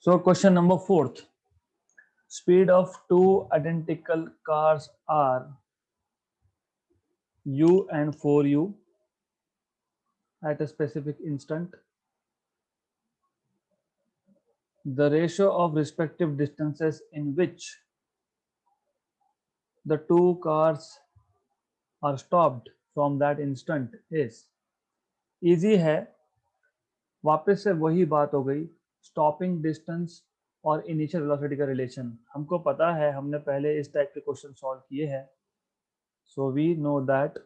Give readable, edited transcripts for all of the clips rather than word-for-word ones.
So question number fourth. Speed of two identical cars are u and 4u at a specific instant. The ratio of respective distances in which the two cars are stopped from that instant is. Easy है, वापस से वही बात हो गई, stopping distance और initial velocity का relation हमको पता है, हमने पहले इस टाइप के क्वेश्चन सॉल्व किए हैं. So we know that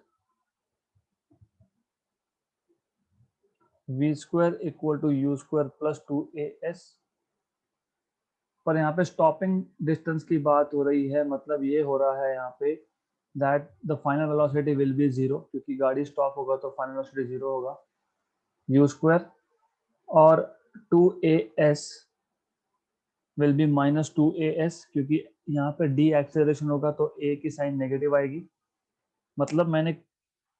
v square equal to u square plus 2as. पर यहाँ पे स्टॉपिंग डिस्टेंस की बात हो रही है, मतलब ये हो रहा है यहाँ पे that the final velocity will be zero, क्योंकि गाड़ी स्टॉप होगा तो फाइनल वेलोसिटी जीरो होगा. u स्क्वायर और 2as will be minus 2as, क्योंकि यहाँ पे डी एक्सेलरेशन होगा तो a की साइन नेगेटिव आएगी. मतलब मैंने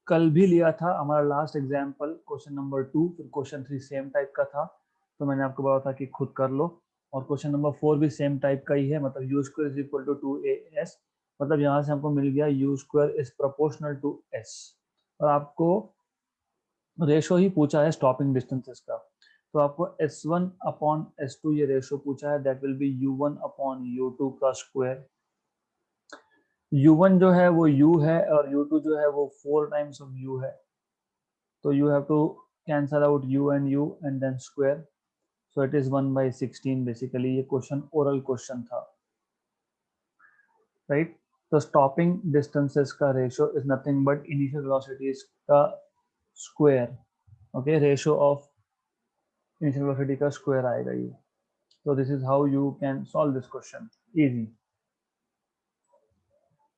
कल भी लिया था हमारा लास्ट एग्जाम्पल क्वेश्चन नंबर 2, फिर क्वेश्चन 3 सेम टाइप का था, तो मैंने आपको बोला था कि खुद कर लो. और क्वेश्चन नंबर 4 भी सेम टाइप का ही है, मतलब u square is equal to 2as. मतलब यहाँ से हमको मिल गया u square is proportional to s. और आपको रेशो ही पूछा है स्टॉपिंग डिस्टेंसेस का, तो आपको s1 अपॉन s2 ये रेशो पूछा है, that will be u1 upon u2 का स्क्वायर. u1 जो है वो u है और u2 जो है वो 4 टाइम्स ऑफ u है, तो you have to cancel out u and then square, so it is 1 by 16. basically ये क्वेश्चन ओरल क्वेश्चन था, राइट. तो स्टॉपिंग डिस्टेंसेस का ratio is nothing but initial velocities का square. Okay, ratio of initial velocity का square आएगा ये. so this is how you can solve this question, easy.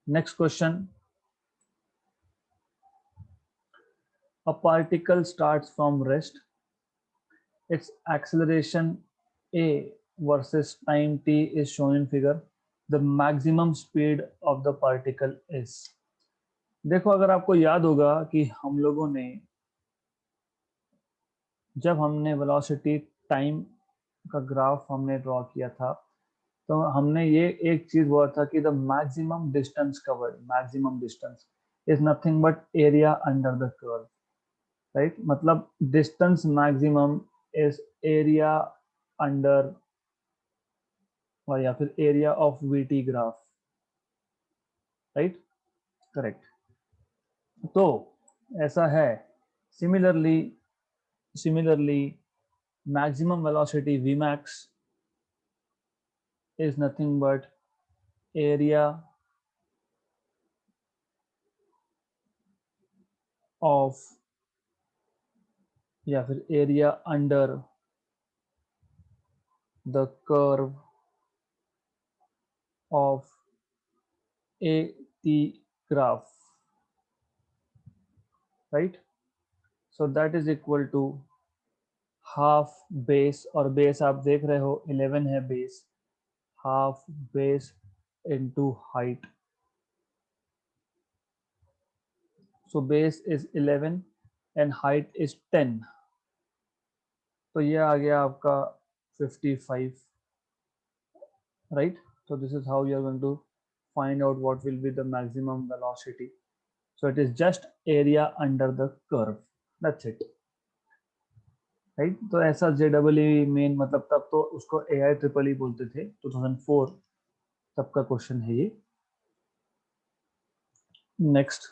next question. A particle starts from rest. Its acceleration a versus time t is shown in figure. The maximum speed of the particle is. देखो, अगर आपको याद होगा कि हम लोगों ने जब हमने वेलोसिटी टाइम का ग्राफ हमने ड्रॉ किया था, तो हमने ये एक चीज बोला था कि the maximum distance covered, maximum distance is nothing but area under the curve, right. मतलब distance maximum is area under, और या फिर area of VT graph, right, correct. तो ऐसा है. Similarly maximum velocity Vmax is nothing but area of या फिर area under the curve of AT graph, right. so that is equal to half base, और base आप देख रहे हो 11 है base, half base into height. so base is 11 and height is 10, तो ये आ गया आपका 55, right. so this is how you are going to find out what will be the maximum velocity. so it is just area under the curve, that's it, right. तो ऐसा JEE main, मतलब तब तो उसको AI-EEE बोलते थे, 2004 तब का क्वेश्चन है ये. Next.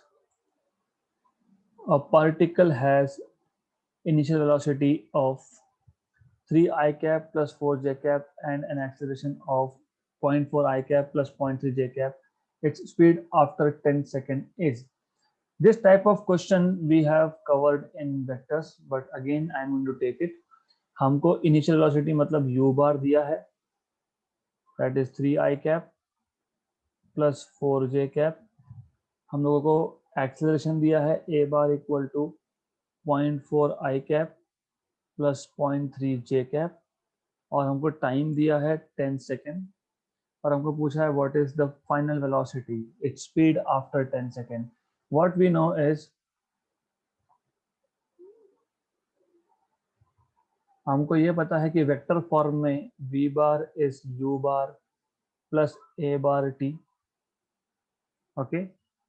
a particle has initial velocity of 3 i cap plus 4 j cap and an acceleration of 0.4 i cap plus 0.3 j cap. its speed after 10 seconds is. This type of question we have covered in vectors, but again I am going to take it. हमको initial velocity मतलब u bar दिया है, that is 3 i cap plus 4 j cap. हम लोगों को acceleration दिया है a bar equal to 0.4 i cap plus 0.3 j cap, और हमको टाइम दिया है 10 सेकेंड, और हमको पूछा है what is the final velocity, it's speed after 10 second. What we know is हमको ये पता है कि वेक्टर फॉर्म में v bar is u bar plus a bar t. Okay,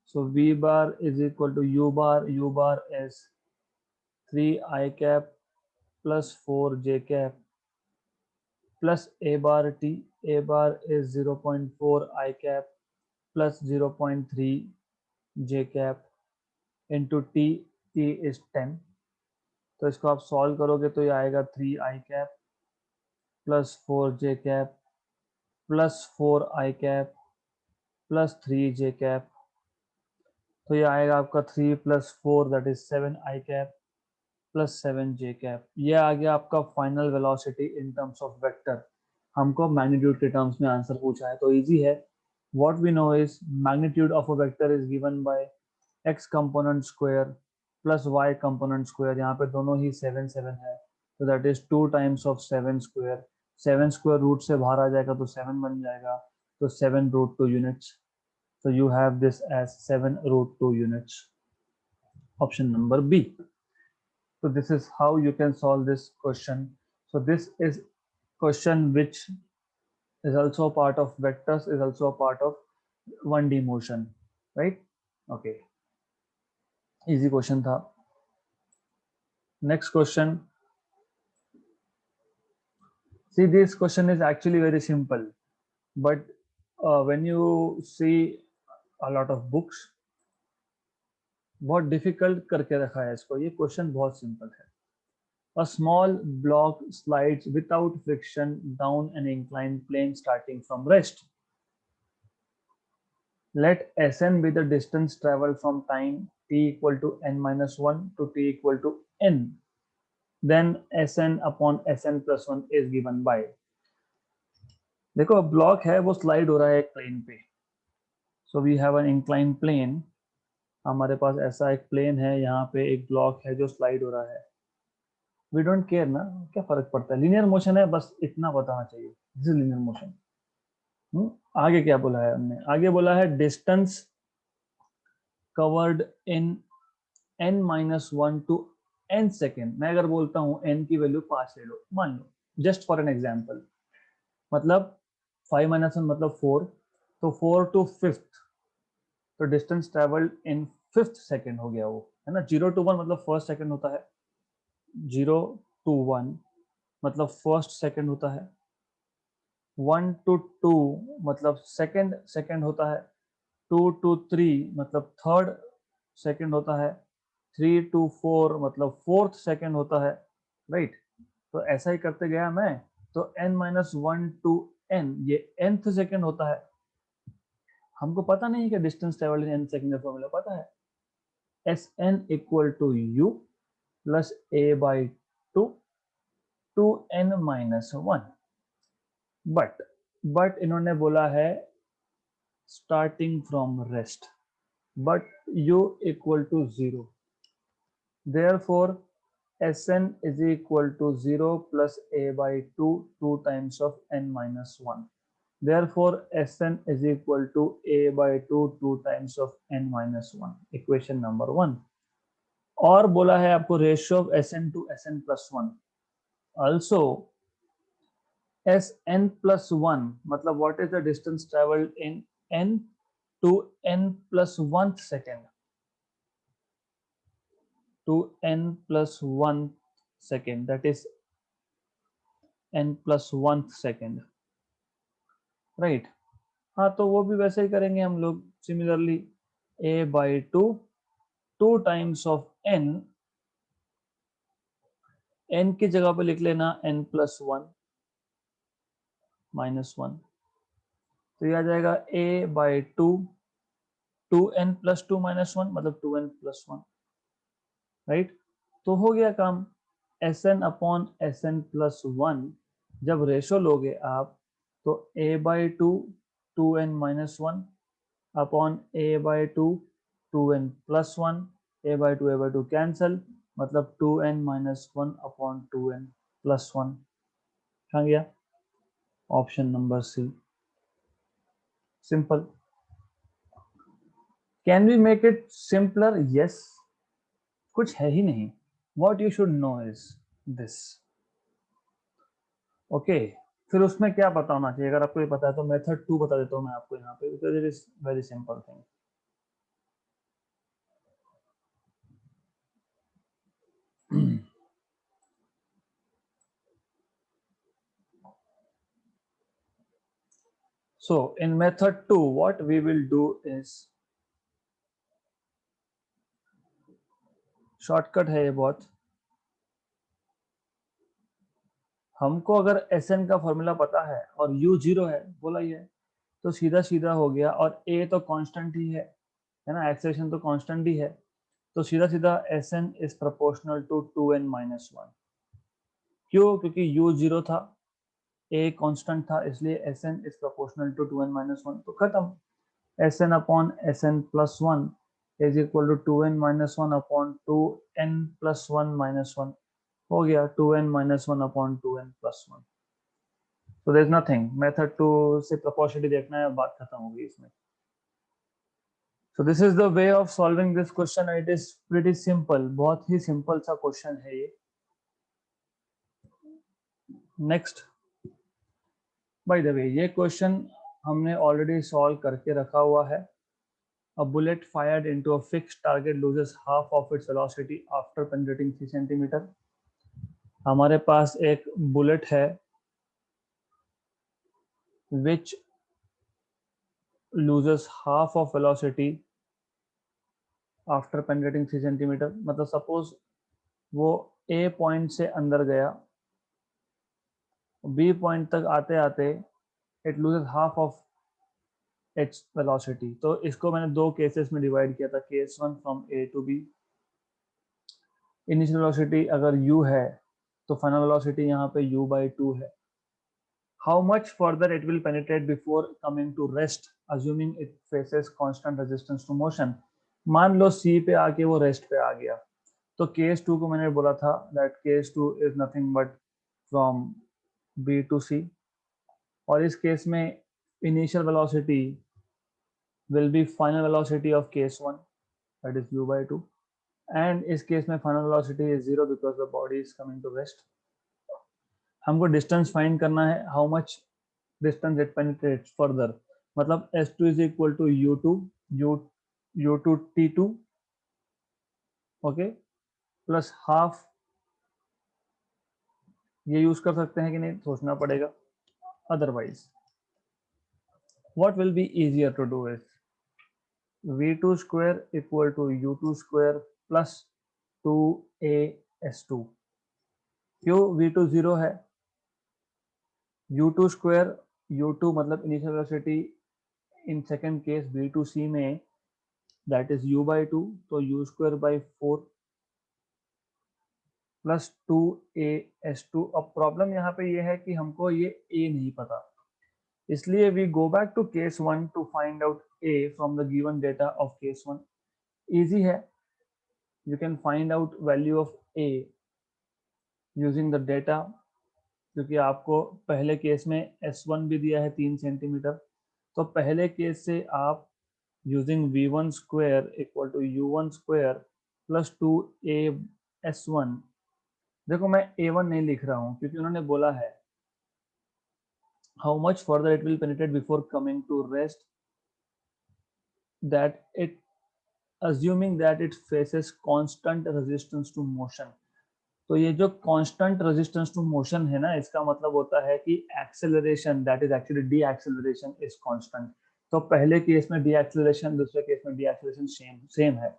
so v bar is equal to u bar is 3 i cap plus 4 j cap plus a bar is 0.4 I cap plus 0.3 j cap into t is 10. तो इसको आप solve करोगे तो ये आएगा 3 I cap plus 4 j cap plus 4 I cap plus 3 j cap. तो ये आएगा आपका 3 plus 4 that is 7 I cap plus 7 j cap. ये आ गया आपका final velocity in terms of vector. हमको मैग्नीट्यूड के टर्म्स में आंसर पूछा है तो इजी है. What we know is magnitude of a vector is given by x component square plus y component square. यहाँ पे दोनों ही 7 7 है तो that is 2 times of 7 square. 7 square root से बाहर आ जाएगा तो 7 बन जाएगा तो 7 root 2 units. So you have this as 7 root 2 units. Option number B. So this is how you can solve this question. So this is question which is also a part of vectors, is also a part of 1D motion, right? Okay, easy question tha. Next question. See, this question is actually very simple, but when you see a lot of books, बहुत difficult करके रखा है इसको. ये question बहुत simple है. A small block slides without friction down an inclined plane starting from rest. Let Sn be the distance traveled from time t equal to n minus 1 to t equal to n. Then Sn upon Sn plus 1 is given by. देखो block है वो slide हो रहा है एक plane पे. So we have an incline plane. हमारे पास ऐसा एक प्लेन है, यहाँ पे एक ब्लॉक है जो स्लाइड हो रहा है. वी डोंट केयर ना, क्या फर्क पड़ता है. लीनियर मोशन है, बस इतना बताना चाहिए. This is linear motion. आगे क्या बोला है हमने? आगे बोला है distance covered in n minus 1 to n second. मैं अगर बोलता हूँ n की वैल्यू 5 ले लो, मान लो, जस्ट फॉर एन एग्जाम्पल. मतलब 5 माइनस 1 मतलब 4, तो 4 टू 5th, तो डिस्टेंस ट्रेवल्ड इन 5th सेकेंड हो गया वो, है ना. 0 टू 1 मतलब फर्स्ट सेकेंड होता है. 0 टू 1 मतलब फर्स्ट सेकेंड होता है. 1 टू 2 मतलब सेकेंड सेकेंड होता है. 2 टू 3 मतलब थर्ड सेकेंड होता है. 3 टू 4 मतलब फोर्थ सेकेंड होता है, राइट. तो ऐसा ही करते गया मैं. तो n माइनस 1 टू n ये nth सेकेंड होता है. हमको पता नहीं है कि distance travelled in n second का फॉर्मूला पता है. Sn equal to u plus a by 2 two n minus 1. But इन्होंने बोला है starting from rest, but u equal to 0. Therefore Sn is equal to 0 plus a by 2 times of n minus 1. Therefore Sn is equal to a by 2 times of n minus 1. Equation number 1. और बोला है आपको ratio of Sn to Sn plus 1. Also Sn plus 1 मतलब what is the distance traveled in n to n plus 1 second. To n plus 1 second, that is n plus 1 second, right. हाँ, तो वो भी वैसे ही करेंगे हम लोग. Similarly a by 2 times of n. n की जगह पे लिख लेना n प्लस 1 माइनस 1. तो ये आ जाएगा a by 2 n plus 2 minus 1 मतलब 2n प्लस 1, राइट. तो हो गया काम. Sn अपॉन Sn प्लस 1 जब रेशो लोगे आप तो a by 2 minus 1 upon a by 2 plus 1. a by 2 cancel मतलब 2n minus 1 upon 2n plus 1. आ गया option number C. Simple. Can we make it simpler? Yes. कुछ है ही नहीं. What you should know is this. Okay, फिर उसमें क्या पता होना चाहिए? अगर आपको ये पता है तो मेथड 2 बता देता हूँ मैं आपको यहाँ पे, because it is very simple thing. So in method 2, what we will do is, shortcut है ये बहुत. हमको अगर Sn का फॉर्मूला पता है और U 0 है, बोला ही है, तो सीधा सीधा हो गया. और A तो कांस्टेंट ही है ना, एक्सेलरेशन तो कांस्टेंट ही है, तो सीधा सीधा Sn is proportional to 2n-1. क्यों? क्योंकि U 0 था, A कांस्टेंट था, इसलिए Sn is proportional to 2n-1. तो खत्म. Sn upon Sn plus 1 is equal to 2n-1 upon 2n plus 1 minus 1. हो गया 2n-1 upon 2n plus 1. So there is nothing. Method 2 से proportionality देखना है, बात खत्म हो गई इसमें. So this is the way of solving this question. It is pretty simple. बहुत ही simple सा question है ये. Next, by the way, ये question हमने already solve करके रखा हुआ है. A bullet fired into a fixed target loses half of its velocity after penetrating 3 centimeter. हमारे पास एक bullet है which loses half of velocity after penetrating 3 centimeter. मतलब suppose वो A पॉइंट से अंदर गया, B पॉइंट तक आते आते it loses half of its velocity. तो इसको मैंने दो केसेस में डिवाइड किया था, case 1 from A to B. Initial velocity अगर U है तो फाइनल वेलोसिटी यहाँ पे U/2 है. How much further it will penetrate before coming to rest assuming it faces constant resistance to motion. मान लो C पे आके वो रेस्ट पे आ गया, तो केस 2 को मैंने बोला था that case 2 is nothing but from B to C. और इस केस में initial velocity will be final velocity of case 1, that is U/2, and इस केस में final velocity is 0 because the body is coming to rest. हमको distance find करना है, how much distance it penetrates further. मतलब S2 is equal to U2 U2 T2, okay, plus half. ये use कर सकते हैं कि नहीं सोचना पड़ेगा. Otherwise, what will be easier to do is V2 square equal to U2 square plus 2AS2. क्यों? V2 0 है, U2 square, U2 मतलब initial velocity in second case B2C में, दैट इज U/2, तो U square by 4 plus 2AS2. अब problem यहाँ पे ये है कि हमको ये A नहीं पता, इसलिए we go back to case 1 to find out A from the given data of case 1. Easy है, you can find out value of A using the data, क्योंकि आपको पहले केस में S1 भी दिया है 3 सेंटीमीटर. तो पहले केस से आप using V1 square equal to U1 square plus 2AS1. देखो मैं A1 नहीं लिख रहा हूँ क्योंकि उन्होंने बोला है how much further it will penetrate before coming to rest, that it assuming that it faces constant resistance to motion. तो ये जो कांस्टेंट रेजिस्टेंस टू मोशन है ना, इसका मतलब होता है कि acceleration, that is actually D acceleration, is constant. तो पहले केस में डी एक्सेलरेशन, दूसरे केस में डी एक्सेलरेशन सेम है.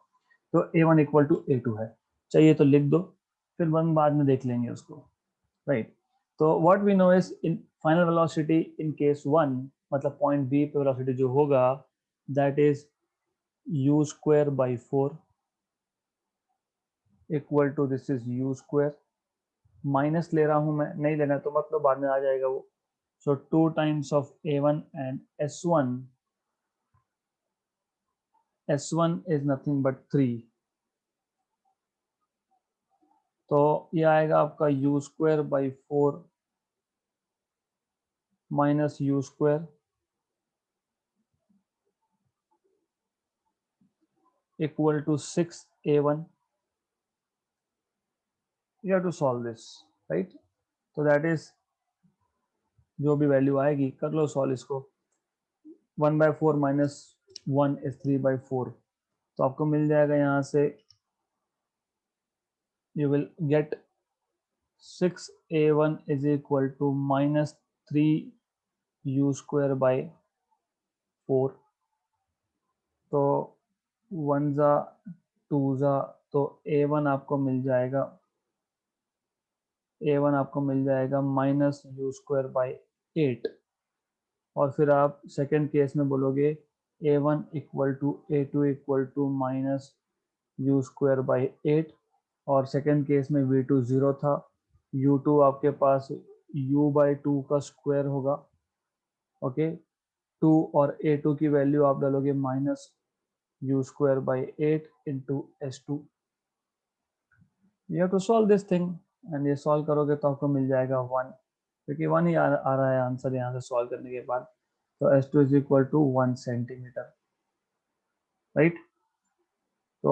तो A1 इक्वल टू A2 है. चाहिए तो लिख दो, फिर वन बाद में देख लेंगे उसको, राइट. तो what we know is in final velocity in case 1, मतलब पॉइंट B पे वेलोसिटी जो होगा, that is U square by 4 equal to this is U square. Minus ले रहा हूं मैं, नहीं लेना तो मतलब बाद में आ जाएगा वो. So 2 times of A1 and S1. S1 is nothing but 3. तो ये आएगा आपका U square by 4 minus U square equal to 6A1. You have to solve this, right? So that is जो भी वैल्यू आएगी कर लो सॉल्व इसको। 1/4 माइनस 1 इज 3/4, तो आपको मिल जाएगा यहाँ से, you will get 6a1 is equal to minus 3u² by 4। तो 1 जा 2 जा, तो a1 आपको मिल जाएगा, -u²/8। और फिर आप सेकेंड केस में बोलोगे a1 equal to a2 equal to -u²/8, और सेकेंड केस में v2 0 था, u2 आपके पास u/2 का स्क्वायर होगा। ओके, 2 और a2 की वैल्यू आप डालोगे -u²/8 into s2। You have to solve this thing, and ये सॉल्व करोगे तो आपको मिल जाएगा 1, क्योंकि 1 ही आ रहा है आंसर यहाँ से सॉल्व करने के बाद। तो s2 is equal to 1 centimetre, right. तो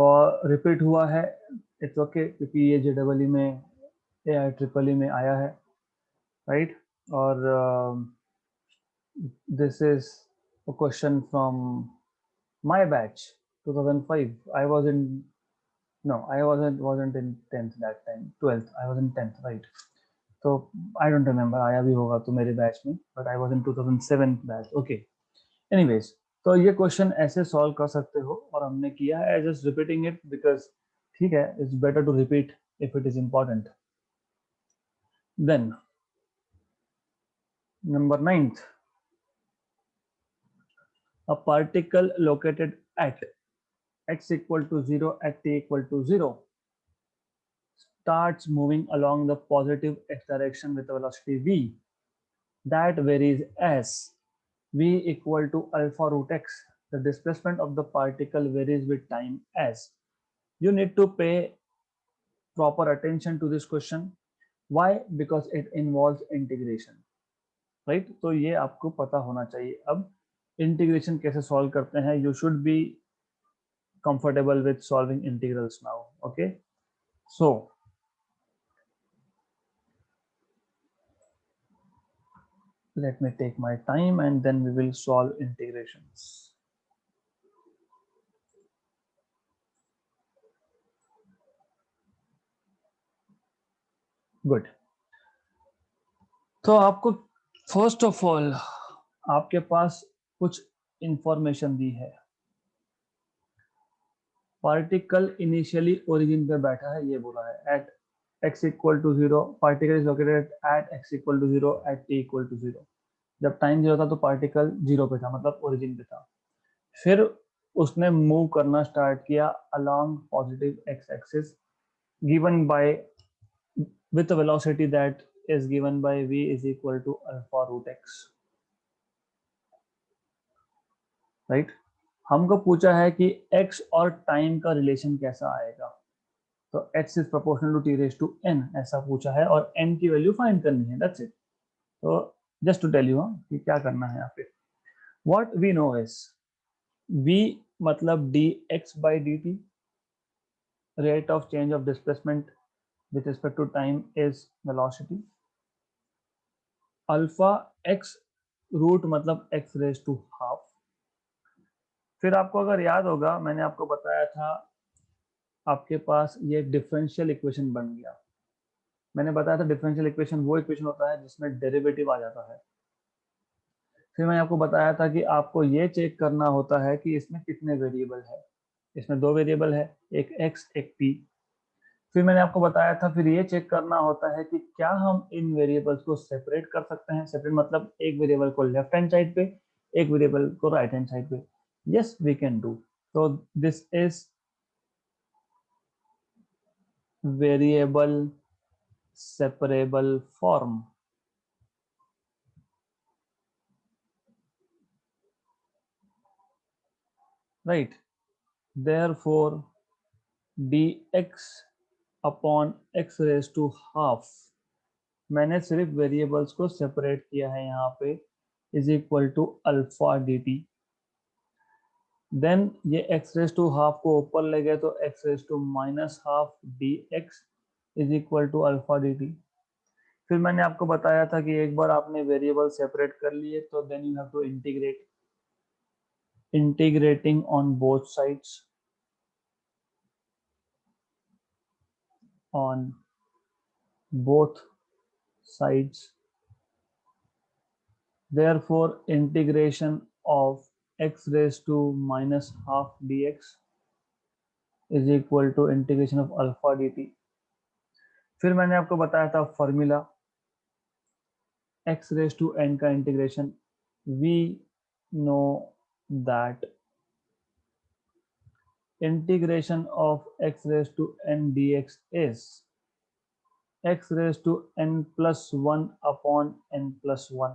रिपीट हुआ है, इट्स ओके, क्योंकि ये JEE में AIEEE में आया है, राइट। और this is a question from my batch 2005। I was in, no, I wasn't in 10th that time, 12th, I was in 10th, right। तो आई डोंट रिमेम्बर आया भी होगा तो मेरे बैच में, but I was in 2007 batch. Okay, anyways, तो ये question ऐसे सॉल्व कर सकते हो, और हमने किया है, जस्ट रिपीटिंग इट बिकॉज ठीक है, it's better to repeat if it is important. Then number 9th, a particle located at x equal to 0 at t equal to 0 starts moving along the positive x direction with a velocity v that varies as v equal to alpha root x. The displacement of the particle varies with time as. You need to pay proper attention to this question. Why? Because it involves integration, right? तो ये आपको पता होना चाहिए। अब integration कैसे solve करते हैं, you should be comfortable with solving integrals now, okay? So let me take my time and then we will solve integrations. Good. तो आपको फर्स्ट ऑफ ऑल आपके पास कुछ इंफॉर्मेशन दी है। पार्टिकल इनिशियली ओरिजिन पे बैठा है, ये बोला है at x equal to 0, particle is located at x equal to 0 at t equal to 0। जब टाइम 0 था तो पार्टिकल 0 पे था, मतलब ओरिजिन पे था। फिर उसने मूव करना स्टार्ट किया along positive x axis given by with a velocity that is given by v is equal to alpha root x, right। हमको पूछा है कि x और टाइम का रिलेशन कैसा आएगा, तो x is proportional to t raise to n ऐसा पूछा है, और n की वैल्यू फाइंड करनी है, दैट्स इट। तो जस्ट टू टेल यू कि क्या करना है यहाँ पे, what we know is v मतलब dx by dt, rate of change of displacement with respect to time is velocity, alpha x root मतलब x रेज टू हाफ। फिर आपको अगर याद होगा, मैंने आपको बताया था आपके पास ये डिफरेंशियल इक्वेशन बन गया। मैंने बताया था डिफरेंशियल इक्वेशन वो इक्वेशन होता है जिसमें डेरिवेटिव आ जाता है। फिर मैंने आपको बताया था कि आपको ये चेक करना होता है कि इसमें कितने वेरिएबल है। इसमें 2 वेरिएबल है, एक x एक p। फिर मैंने आपको बताया था फिर ये चेक करना होता है कि क्या हम इन वेरिएबल्स को सेपरेट कर सकते हैं। सेपरेट मतलब एक वेरिएबल को लेफ्ट हैंड साइड पे, एक वेरिएबल को राइट हैंड साइड पे। Yes we can do. तो this is variable separable form, right। Therefore dx upon x raised to half, मैंने सिर्फ वेरिएबल्स को सेपरेट किया है यहाँ पे, is equal to alpha dt। Then ये x रेज टू हाफ को ऊपर ले गए तो x raise to minus half dx is equal to alpha dt। फिर मैंने आपको बताया था कि एक बार आपने वेरिएबल सेपरेट कर लिए तो then you have to integrate, integrating on both sides, on both sides. Therefore integration of x raised to minus half dx is equal to integration of alpha dt. फिर मैंने आपको बताया था formula x raised to n का integration, we know that integration of x raised to n dx is x raised to n plus 1 upon n plus 1.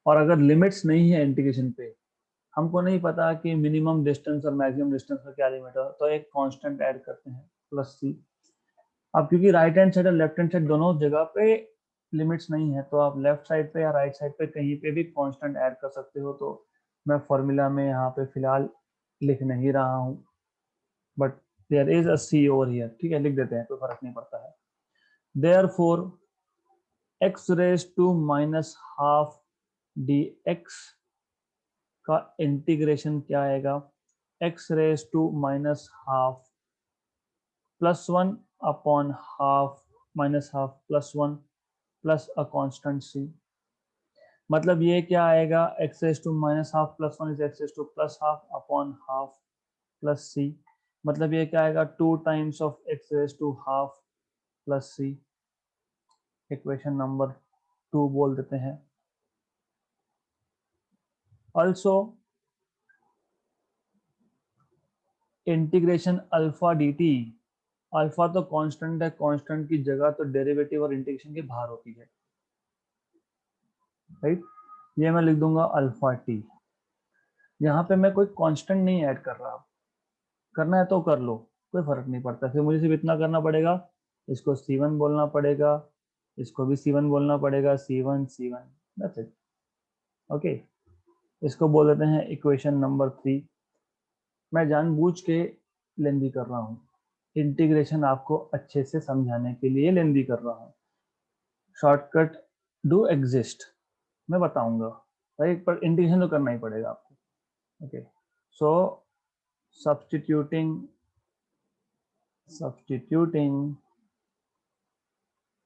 और अगर limits नहीं है इंटीग्रेशन पे, हमको नहीं पता कि मिनिमम डिस्टेंस और मैक्सिमम डिस्टेंस का क्या लिमिट है, तो एक कांस्टेंट ऐड करते हैं प्लस सी. अब क्योंकि राइट हैंड साइड और लेफ्ट हैंड साइड दोनों जगह पे लिमिट्स नहीं है, तो आप लेफ्ट साइड पे या राइट साइड पे कहीं पे भी कांस्टेंट ऐड कर सकते हो. तो मैं फॉर्मूला में यहाँ पे फिलहाल लिख नहीं रहा हूँ, but there is a C over here. ठीक है, लिख देते हैं, कोई फर्क नहीं पड़ता है. Therefore x raise to minus half dx का इंटीग्रेशन क्या आएगा, x raise to minus half plus 1 upon half minus half plus 1 plus a constant c. मतलब ये क्या आएगा, x raise to minus half plus 1 is x raise to plus half upon half plus c. मतलब ये क्या आएगा, 2 times of x raise to half plus c. Equation number 2 बोल देते हैं. Also integration alpha D T, alpha तो constant है, constant की जगह तो डेरिवेटिव और इंटीग्रेशन के बाहर होती है, राइट. ये मैं लिख दूंगा अल्फा टी. यहाँ पे मैं कोई कांस्टेंट नहीं ऐड कर रहा, करना है तो कर लो, कोई फर्क नहीं पड़ता. फिर मुझे सिर्फ इतना करना पड़ेगा, इसको C1 बोलना पड़ेगा, इसको भी C1 बोलना पड़ेगा, C1 C1, that's it. Okay, इसको बोल देते हैं इक्वेशन नंबर 3. मैं जानबूझ के लेंदी कर रहा हूँ, इंटीग्रेशन आपको अच्छे से समझाने के लिए लेंदी कर रहा हूँ. शॉर्टकट डू एग्जिस्ट, मैं बताऊंगा, राइट, पर इंटीग्रेशन तो करना ही पड़ेगा आपको. Okay, so substituting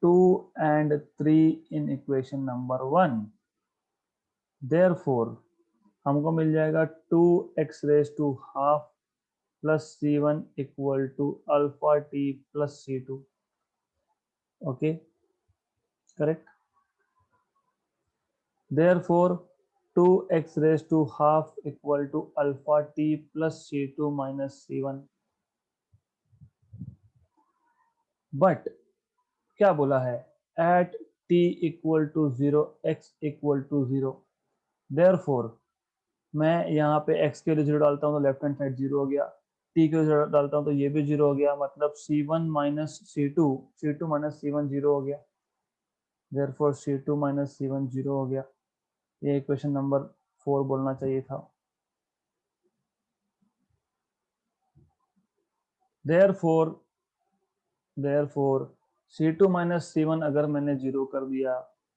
2 and 3 in equation number 1. Therefore हमको मिल जाएगा 2x raised to half plus c1 equal to alpha t plus c2. okay, correct. Therefore 2x raised to half equal to alpha t plus c2 minus c1. but क्या बोला है, at t equal to 0 x equal to 0. Therefore मैं यहाँ पे x के लिए 0 डालता हूँ तो लेफ्ट हैंड साइड 0 हो गया, t के लिए 0 डालता हूँ तो ये भी 0 हो गया, मतलब c1 minus c2 minus c1 0 हो गया. Therefore c2 माइनस c1 0 हो गया. ये इक्वेशन नंबर 4 बोलना चाहिए था. Therefore c2 माइनस c1 अगर मैंने 0 कर दिया,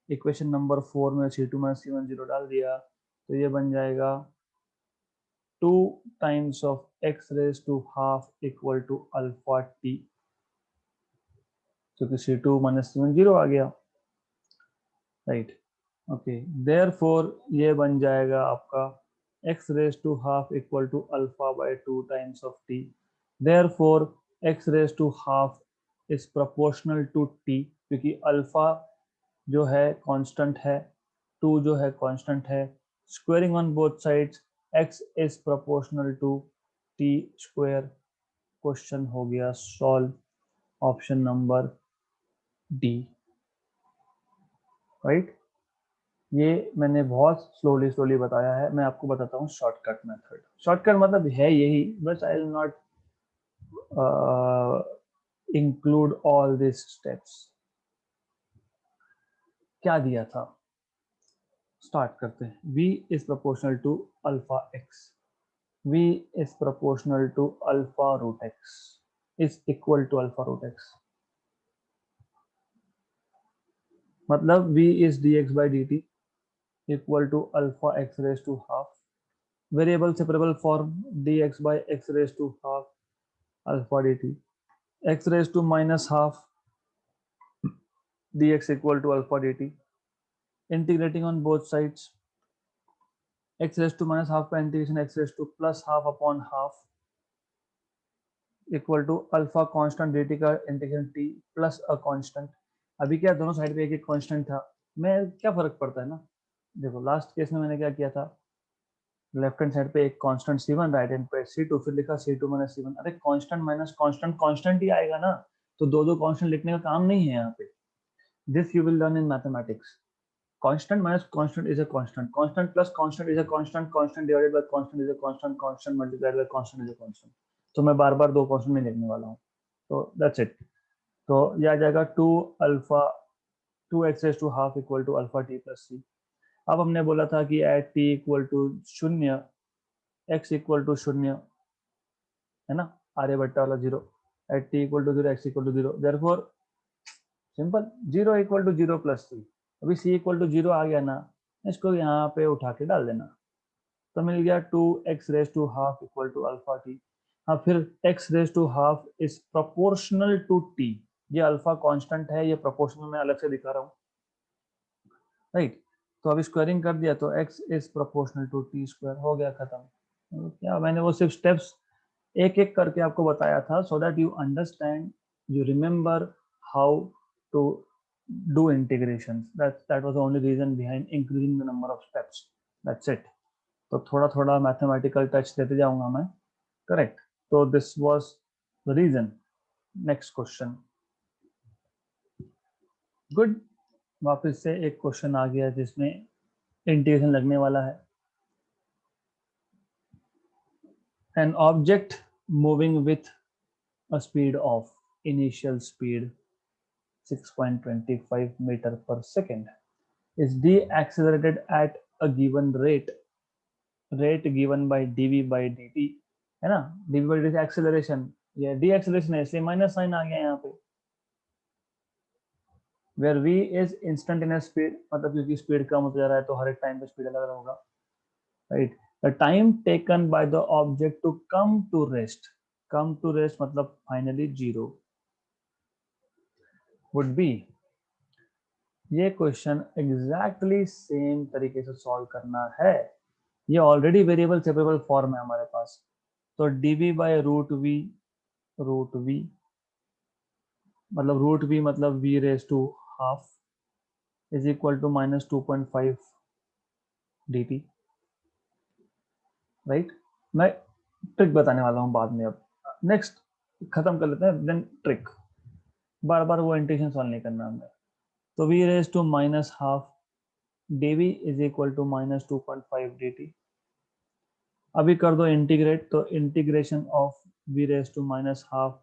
इक्वेशन नंबर 4 में c2 माइनस c1 0 डाल दिया, तो ये बन जाएगा 2 times of x raised to half equal to alpha t, क्योंकि c2 माइनस c1 0 आ गया, राइट. ओके, देयरफॉर ये बन जाएगा आपका x raised to half equal to alpha by 2 times of t. Therefore x raised to half is proportional to t, क्योंकि alpha जो है constant है, 2 जो है कांस्टेंट है. Squaring on both sides x is proportional to t square. Question हो गया solve, option number D, right. ये मैंने बहुत स्लोली बताया है, मैं आपको बताता हूँ शॉर्टकट मेथड. शॉर्टकट मतलब है यही, बस I will not include all this steps. क्या दिया था, स्टार्ट करते हैं. v is proportional to alpha x, v is proportional to alpha root x is equal to alpha root x. मतलब v is dx by dt equal to alpha x raised to half, variable separable form dx by x raised to half alpha dt, x raised to minus half dx equal to alpha dt, integrating on both sides, x raised to minus half का integration x raised to plus half upon half equal to alpha constant dt का integration t plus a constant. अभी क्या दोनों side पे एक एक constant था, मैं क्या फर्क पड़ता है ना। देखो लास्ट केस में मैंने क्या किया था, लेफ्ट हैंड साइड पे एक कांस्टेंट c1, राइट हैंड पे c2, फिर लिखा c2 माइनस c1। अरे कांस्टेंट माइनस कांस्टेंट कांस्टेंट ही आएगा ना, तो दो दो कांस्टेंट लिखने का काम नहीं है यहाँ पे। This you will learn in mathematics. Constant minus constant is a constant, constant plus constant is a constant, constant divided by constant is a constant, constant multiplied by constant is a constant. तो मैं बार बार दो constant नहीं लिखने वाला हूँ, तो that's it. तो यह आ जाएगा two alpha 2x raise to half equal to alpha t plus c. अब हमने बोला था कि एट टी इक्वल टू शून्य, एक्स इक्वल टू शून्य, है ना, आर्यभट्ट वाला zero, at t equal to zero x equal to zero, therefore simple zero equal to zero plus c. अभी सी इक्वल टू जीरो आ गया ना, इसको यहाँ पे उठा के डाल देना, तो मिल गया two x raise to half equal to alpha t. हाँ, फिर x raise to half is proportional to t, ये अल्फा कांस्टेंट है, ये प्रोपोर्शनल में अलग से दिखा रहा हूँ, राइट। तो अभी स्क्वायरिंग कर दिया तो x is proportional to t square, हो गया खत्म। तो क्या मैंने वो सिर्फ स्टेप्स एक एक करके आपको बताया था, so that you understand, you remember how to do integration. That was the only reason behind increasing the number of steps, that's it. तो थोड़ा थोड़ा मैथमेटिकल टच देते जाऊंगा मैं, करेक्ट। तो this was the reason. Next question, good. वापस से एक क्वेश्चन आ गया जिसमें इंटीग्रेशन लगने वाला है। An object moving with a speed of initial speed 6.25 meter per second is deaccelerated at a given rate given by dv by dt, है ना। dv by dt एक्सेलरेशन, ये डीएक्सेलरेशन है इसलिए माइनस साइन आ गया यहाँ पे। Where v is instantaneous speed, मतलब क्योंकि स्पीड कम होता जा रहा है तो हर एक टाइम पे स्पीड अलग अलग होगा, right. The time taken by the object to come to rest, come to rest मतलब फाइनली जीरो, वुड बी। ये क्वेश्चन एग्जैक्टली सेम तरीके से सॉल्व करना है, ये ऑलरेडी वेरिएबल सेपरेबल फॉर्म है हमारे पास। तो dv बाय रूट वी मतलब रूट वी मतलब v raise to half is equal to minus 2.5 dt, right. मैं ट्रिक बताने वाला हूँ बाद में, अब नेक्स्ट खत्म कर लेते हैं, देन ट्रिक, बार बार वो इंटीग्रेशन सॉल्व नहीं करना हमें। तो v raise to minus half dv is equal to minus 2.5 dt। अभी कर दो इंटीग्रेट, तो integration of v raise to minus half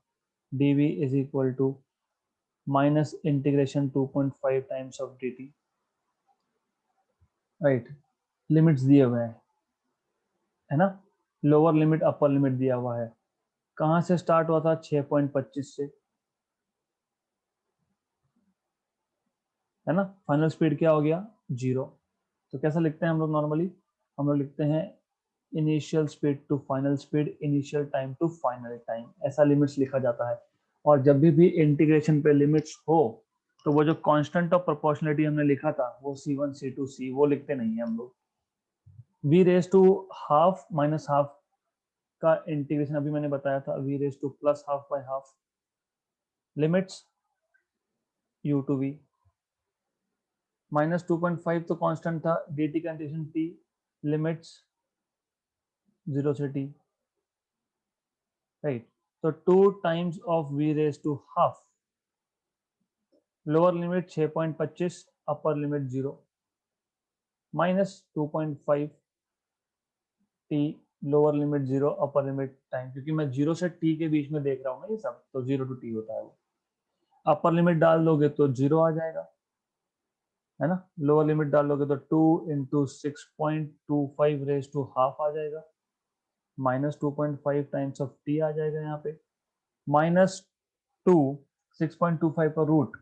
dv is equal to minus integration 2.5 times of dt, right. Limits दिए हुए हैं, है ना, लोअर लिमिट अपर लिमिट दिया हुआ है। कहाँ से स्टार्ट हुआ था, 6.25 से, है ना। फाइनल स्पीड क्या हो गया, जीरो। तो कैसा लिखते हैं हम लोग नॉर्मली, हम लोग लिखते हैं initial speed to final speed, initial time to final time, ऐसा लिमिट्स लिखा जाता है। और जब भी इंटीग्रेशन पे लिमिट्स हो तो वो जो कांस्टेंट ऑफ प्रोपोर्शनलिटी हमने लिखा था वो c1 c2 c, वो लिखते नहीं है हम लोग। v raise to half minus half का इंटीग्रेशन अभी मैंने बताया था, v raise to plus half by half, limits u to v, minus 2.5 तो कांस्टेंट था, dt का इंटीग्रेशन t, लिमिट्स 0 से t, राइट। तो 2 times of v raise to half, lower limit 6.25, upper limit 0, minus 2.5 t, lower limit 0, upper limit time, क्योंकि मैं 0 से t के बीच में देख रहा हूँ ना ये सब, तो 0 टू t होता है वो। अपर लिमिट डाल दोगे तो 0 आ जाएगा, है ना। लोअर लिमिट डाल दोगे तो 2 इंटू 6.25 रेज टू हाफ आ जाएगा, माइनस 2.5 टाइम्स ऑफ t आ जाएगा यहाँ पे, माइनस 2, 6.25 का रूट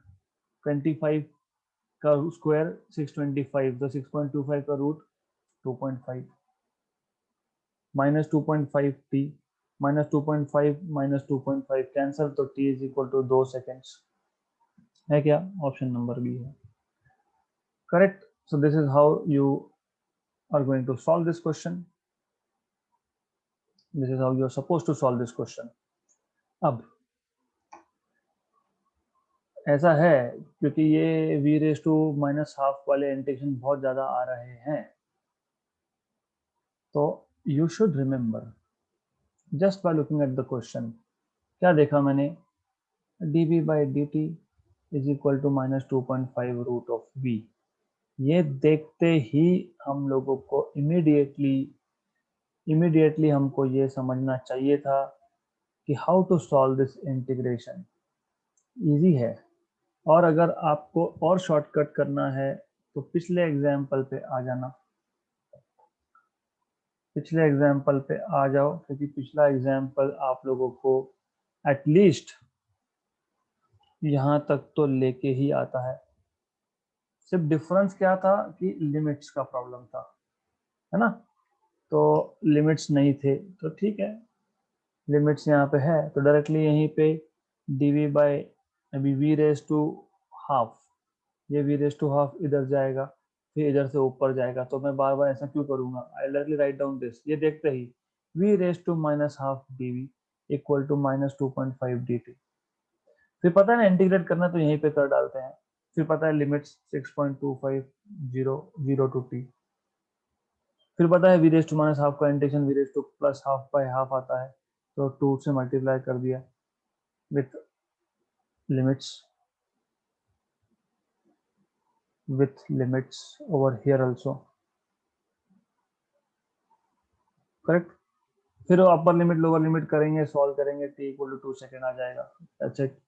25 का स्क्वायर 625, तो 6.25 का root 2.5 minus 2.5t minus 2.5 minus 2.5 cancel, तो t is equal to 2 seconds है क्या? ऑप्शन नंबर बी है correct. So this is how you are going to solve this question. This is how you are suppose to solve this question. अब ऐसा है क्योंकि ये v raise to minus half वाले integration बहुत ज्यादा आ रहे हैं, तो you should remember just by looking at the question. क्या देखा मैंने? dv by d t is equal to minus 2.5 root of v. ये देखते ही हम लोगों को इमीडिएटली हमको ये समझना चाहिए था कि how to solve this integration. Easy है. और अगर आपको और शॉर्टकट करना है तो पिछले एग्जाम्पल पे आ जाना, पिछले एग्जाम्पल पे आ जाओ, क्योंकि पिछला एग्जाम्पल आप लोगों को एटलीस्ट यहाँ तक तो लेके ही आता है. सिर्फ डिफरेंस क्या था कि लिमिट्स का प्रॉब्लम था, है ना? तो लिमिट्स नहीं थे तो ठीक है, लिमिट्स यहाँ पे है तो डायरेक्टली यहीं पे dv बाई अभी v रेज टू हाफ, ये v रेज टू हाफ इधर जाएगा, फिर इधर से ऊपर जाएगा, तो मैं बार बार ऐसा क्यों करूंगा? I directly write down this. ये देखते ही v raise to minus half dv equal to minus 2.5 dt. फिर पता है ना इंटीग्रेट करना, तो यहीं पे कर डालते हैं. फिर पता है लिमिट्स 6.25 0 टू t. फिर पता है v raise to minus half का integration v raise to plus half by half आता है, तो 2 से मल्टीप्लाई कर दिया with limits over here also, correct. फिर अपर लिमिट लोअर लिमिट करेंगे, सॉल्व करेंगे, t इक्वल टू 2 सेकेंड आ जाएगा. That's it.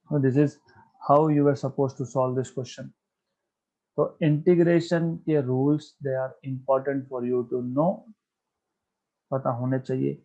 This is how you are suppose to solve this question. तो इंटीग्रेशन के rules they are important for you to know, पता होने चाहिए.